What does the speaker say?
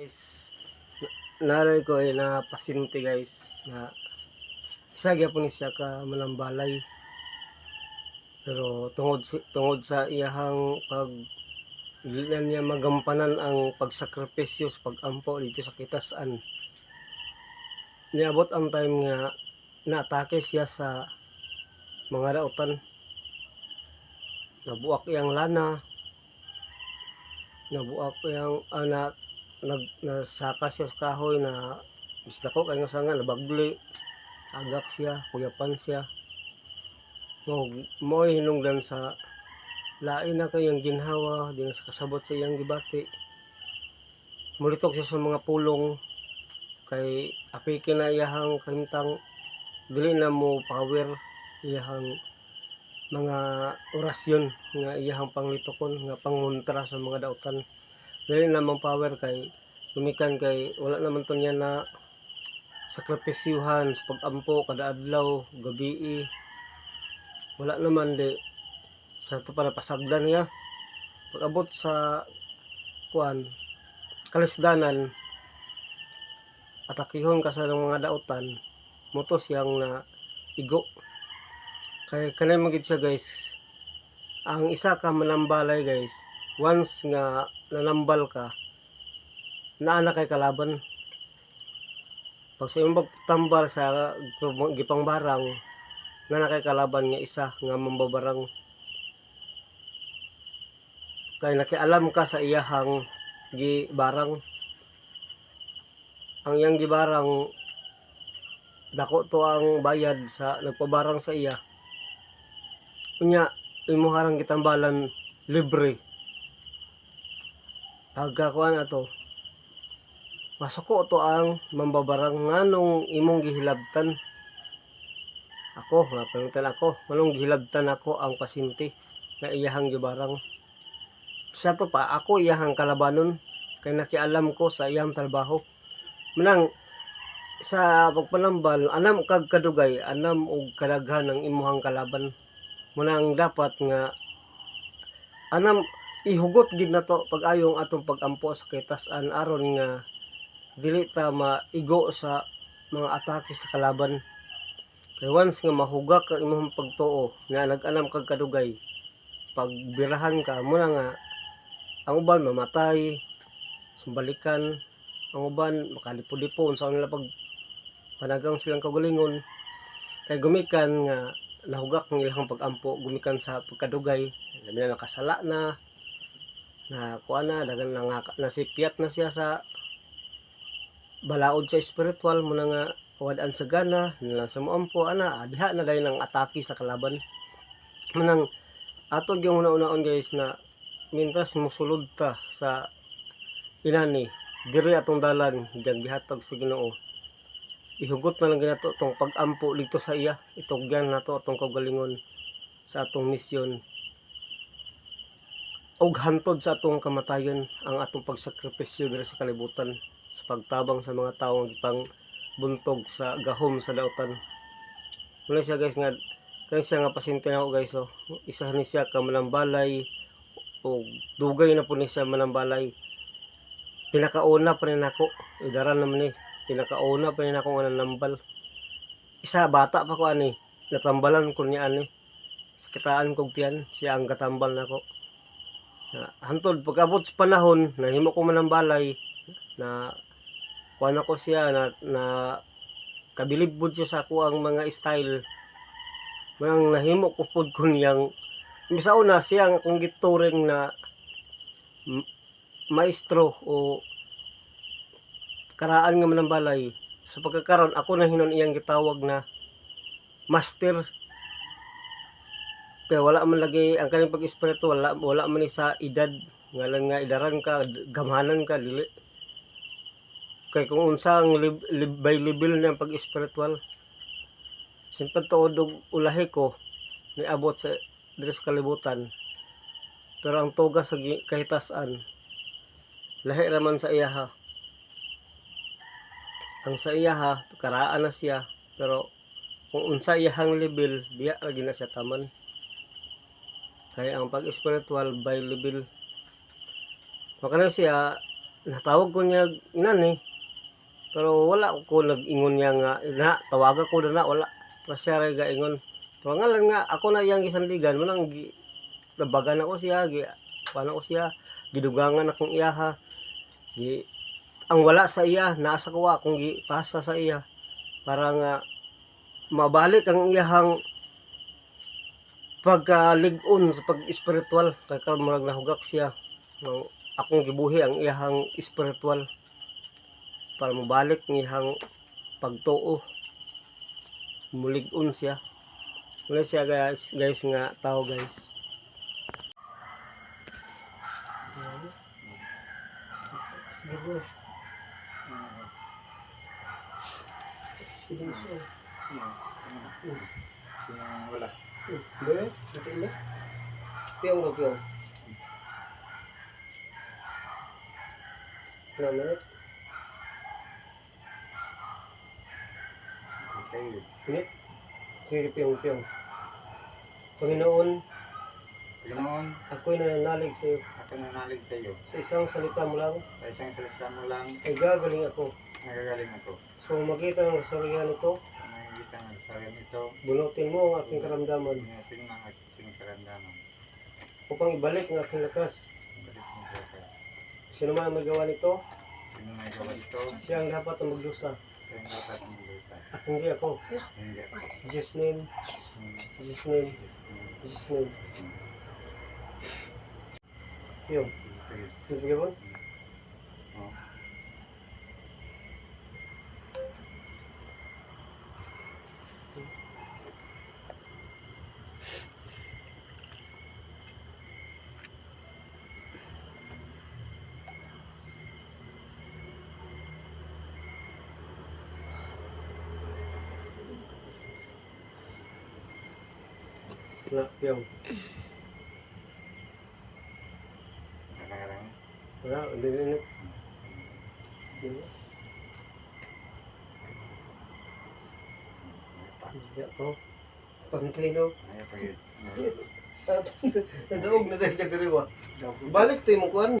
Is naray ko ay na pasinti guys na isa gyapon ni siya ka malambalay, pero tungod sa iyahang pag dili na niya magampanan ang pagsakripisyo sa pag-ampo dito sa Kitasan, niabot ang time nga naatake siya sa mga dautan. Nabuak iyang lana, nabuak iyang anak, nasaka siya sa kahoy na bisda ko kay nga sanga nabagli, agak siya, kuyapan siya. Mo hinungdan sa lain na kayang ginhawa din sa kasabot sa iyang gibati. Mulitok siya sa mga pulong kay apikin na iyahang kahimtang dili na mo power iyahang mga orasyon nga iyahang panglitokon nga pangontra sa mga dautan. Dili na mo power kay gumikan kay wala naman to niya na sakripisyuhan sa pag-ampo kada adlaw gabi. Wala naman di sa ito pa napasagdan niya pag-abot sa kuan kalisdanan, atakihon ka sa mga dautan, mutos yang na igo kay kanay magid siya guys. Ang isa ka manambalay guys, once nga nanambal ka naa na kay kalaban. Pag sa imong pagtambal sa gipang barang nga na kay kalaban nga isa nga mambabarang, kay nakialam ka sa iyahang gibarang. Ang iyang gibarang dako to ang bayad sa nagpabarang sa iya, unya imo harang gitambalan libre. Pagkakuan ato masuko to ang mambabarang nganong imong gihilabtan. Ako nga pangutan ako nganong gihilabtan ako ang pasinti nga iyahang gibarang. Siya to pa ako iyahang kalabanon kay nakialam ko sa iyang trabaho. Manang sa pagpanambal anam kag kadugay, anam og kadaghan ang imuhang kalaban. Munang dapat nga anam ihugot gid nato pag-ayong atong pag-ampo sa Kitasan aron nga dili ta maigo sa mga atake sa kalaban. Kay once nga mahugak ang imong pagtuo nga nag-anam kag kadugay, pag birahan ka muna nga ang uban mamatay, sumbalikan, ang uban makalipod-lipon sa nila pag panagang silang kagalingon kay gumikan nga nahugak ng ilang pag-ampo, gumikan sa pagkadugay, labi na nakasala na kuan na dagan na nasipyat na siya sa balaod sa espiritual mo na nga wad-an sa gana nilang sa moampo ana diha na dayon ang atake sa kalaban. Manang atog yung una-unaon guys na mintas mosulod ta sa inani diri atong dalan diyan gihatag sa Ginoo, ihugot na lang ginato tong pag-ampo dito sa iya, itugyan nato atong kaugalingon sa atong misyon og hantod sa atong kamatayon ang atong pagsakripisyo diri sa kalibutan sa pagtabang sa mga tawo nga gipang buntog sa gahom sa dautan. Muna siya guys nga kaya siya nga pasyente ako guys, so isa ni siya ka manambalay o dugay na po ni siya manambalay. Pinakauna pa rin ako idaran naman ni pinakauna pa rin ako nga nanambal. Isa bata pa ko ani natambalan ko niya ani sa kitaan kog tiyan siya ang katambal nako. Hantod pag-abot sa panahon nahimo ko manambalay na kuan ako siya na kabilibod siya sa ako ang mga style. Manang nahimo ko pud ko niyang bisa una siya ang akong gituring na maestro o karaan nga manambalay. Sa pagkakaroon ako na hinon iyang gitawag na master. Kaya wala man lagi ang kaning pag-espiritu, wala man ni sa edad nga lang nga idaran ka gamhanan ka dili. Kay kung unsa ang by level ng pag-espiritual, simple tuod og ulahi ko niabot sa diri sa kalibutan, pero ang tugas sa kahitasan lahi raman sa iyaha. Ang sa iyaha karaan na siya, pero kung unsa iyahang level diya lagi na siya taman. Kaya ang pag-espiritual by level. Maka na siya natawag ko niya inan eh. Pero wala ko nag-ingon niya nga na tawaga ko na wala. Pero siya ray gaingon. Pero ngalan nga ako na iyang gisandigan mo nang nabagan ako siya paano ko siya gidugangan akong iyaha. Ang wala sa iya nasa ko akong gipasa sa iya para nga mabalik ang iyahang pagkalig-on sa pag-espiritual kay murag nahugak siya. Akong gibuhi ang iyahang espiritual para mabalik ang iyahang pagtuo, mulig-on siya. Wala siya guys nga tao guys. Sige bro. Sige siya. Wala. Be, ito ile. Piyong mo piyong. Minute. Minute. Sige piyong. Panginoon, Panginoon, ako'y nananalig sa iyo. ako nanalig sa iyo. Sa isang salita mo lang, Sa isang salita mo lang, ay gagaling ako. nagagaling ako. So makita ng kasarihan ito, Nakikita ng sarili nito, bunutin mo ang aking karamdaman pinasin ng aking karamdaman. upang ibalik ang aking lakas. Balik mo sa akin. Sino man ang may gawa nito, Sino may gawa ito, siya ang dapat ang magdusa. siya ang dapat mong lusa. At hindi ako. Hindi ako. In Jesus' name, in Jesus' name, in Jesus' name. Yun. Sige mo? Oh. Na, yun. Nakakarang. Wala, hindi rin. Hindi ako. Pantay no. Ayaw pagit. Nadaog na dahil ka diri ba? Balik tayo mo kuhan.